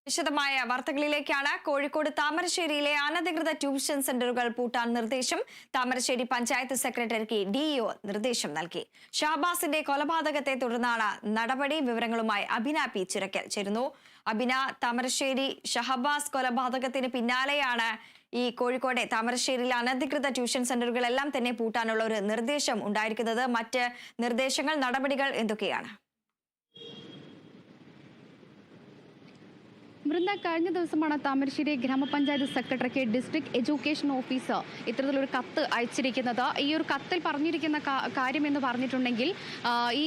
വിശദമായ വാർത്തകളിലേക്കാണ്. കോഴിക്കോട് താമരശ്ശേരിയിലെ അനധികൃത ട്യൂഷൻ സെന്ററുകൾ പൂട്ടാൻ നിർദ്ദേശം. താമരശ്ശേരി പഞ്ചായത്ത് സെക്രട്ടറിക്ക് ഡിഇഒ നിർദ്ദേശം നൽകി. ഷഹബാസിന്റെ കൊലപാതകത്തെ തുടർന്നാണ് നടപടി. വിവരങ്ങളുമായി അഭിന പി ചിറക്കൽ ചേരുന്നു. അഭിന, താമരശ്ശേരി ഷഹബാസ് കൊലപാതകത്തിന് പിന്നാലെയാണ് ഈ കോഴിക്കോട്ടെ താമരശ്ശേരിയിലെ അനധികൃത ട്യൂഷൻ സെന്ററുകളെല്ലാം തന്നെ പൂട്ടാനുള്ള ഒരു നിർദ്ദേശം ഉണ്ടായിരിക്കുന്നത്. മറ്റ് നിർദ്ദേശങ്ങൾ, നടപടികൾ എന്തൊക്കെയാണ്? വൃന്ദ, കഴിഞ്ഞ ദിവസമാണ് താമരശ്ശേരി ഗ്രാമപഞ്ചായത്ത് സെക്രട്ടറിക്ക് ഡിസ്ട്രിക്ട് എഡ്യൂക്കേഷൻ ഓഫീസർ ഇത്തരത്തിലൊരു കത്ത് അയച്ചിരിക്കുന്നത്. ഈ ഒരു കത്തിൽ പറഞ്ഞിരിക്കുന്ന കാര്യം എന്ന് പറഞ്ഞിട്ടുണ്ടെങ്കിൽ ഈ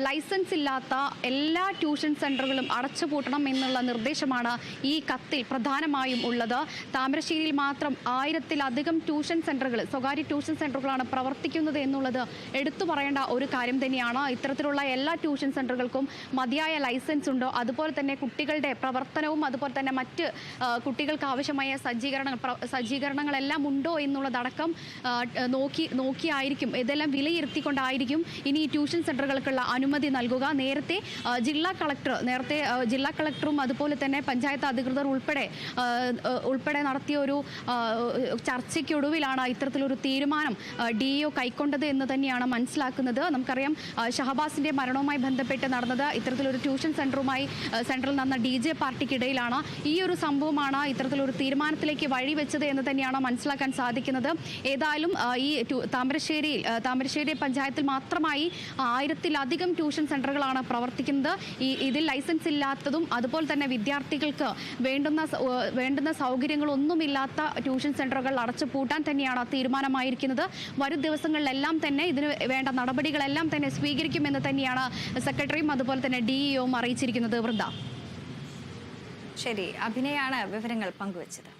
ലൈസൻസ് ഇല്ലാത്ത എല്ലാ ട്യൂഷൻ സെൻ്ററുകളും അടച്ചുപൂട്ടണം എന്നുള്ള നിർദ്ദേശമാണ് ഈ കത്തിൽ പ്രധാനമായും ഉള്ളത്. താമരശ്ശേരിയിൽ മാത്രം 1000-ലധികം ട്യൂഷൻ സെൻ്ററുകൾ, സ്വകാര്യ ട്യൂഷൻ സെൻ്ററുകളാണ് പ്രവർത്തിക്കുന്നത് എന്നുള്ളത് എടുത്തു പറയേണ്ട ഒരു കാര്യം തന്നെയാണ്. ഇത്തരത്തിലുള്ള എല്ലാ ട്യൂഷൻ സെൻ്ററുകൾക്കും മതിയായ ലൈസൻസ് ഉണ്ടോ, അതുപോലെ തന്നെ കുട്ടികളുടെ പ്രവർത്തനവും അതുപോലെ തന്നെ മറ്റ് കുട്ടികൾക്ക് ആവശ്യമായ സജ്ജീകരണങ്ങളെല്ലാം ഉണ്ടോ എന്നുള്ളതടക്കം നോക്കിയായിരിക്കും, ഇതെല്ലാം വിലയിരുത്തിക്കൊണ്ടായിരിക്കും ഇനി ഈ ട്യൂഷൻ സെൻ്ററുകൾക്കുള്ള അനുമതി നൽകുക. നേരത്തെ ജില്ലാ കളക്ടറും അതുപോലെ തന്നെ പഞ്ചായത്ത് അധികൃതർ ഉൾപ്പെടെ നടത്തിയ ഒരു ചർച്ചയ്ക്കൊടുവിലാണ് ഇത്തരത്തിലൊരു തീരുമാനം ഡിഇഒ കൈക്കൊണ്ടത് എന്ന് തന്നെയാണ് മനസ്സിലാക്കുന്നത്. നമുക്കറിയാം, ഷഹബാസിന്റെ മരണവുമായി ബന്ധപ്പെട്ട് നടന്നത് ഇത്തരത്തിലൊരു ട്യൂഷൻ സെന്ററിൽ നടന്ന DJ പാർട്ടിക്കിടയിലാണ് ഈ ഒരു സംഭവമാണ് ഇത്തരത്തിലൊരു തീരുമാനത്തിലേക്ക് വഴിവെച്ചത് എന്ന് തന്നെയാണ് മനസ്സിലാക്കാൻ സാധിക്കുന്നത്. ഏതായാലും ഈ താമരശ്ശേരി പഞ്ചായത്തിൽ മാത്രമായി 1000-ലധികം ട്യൂഷൻ സെന്ററുകളാണ് പ്രവർത്തിക്കുന്നത്. ഇതിൽ ലൈസൻസ് ഇല്ലാത്തതും അതുപോലെ തന്നെ വിദ്യാർത്ഥികൾക്ക് വേണ്ടുന്ന സൗകര്യങ്ങളൊന്നുമില്ലാത്ത ട്യൂഷൻ സെന്ററുകൾ അടച്ചു പൂട്ടാൻ തന്നെയാണ് തീരുമാനമായിരിക്കുന്നത്. വരും ദിവസങ്ങളിലെല്ലാം തന്നെ ഇതിന് വേണ്ട നടപടികളെല്ലാം തന്നെ സ്വീകരിക്കുമെന്ന് തന്നെയാണ് സെക്രട്ടറിയും അതുപോലെ തന്നെ ഡിഇഒയും അറിയിച്ചിരിക്കുന്നത്. വൃന്ദ, ശരി, അഭിനയാണ് വിവരങ്ങൾ പങ്കുവച്ചത്.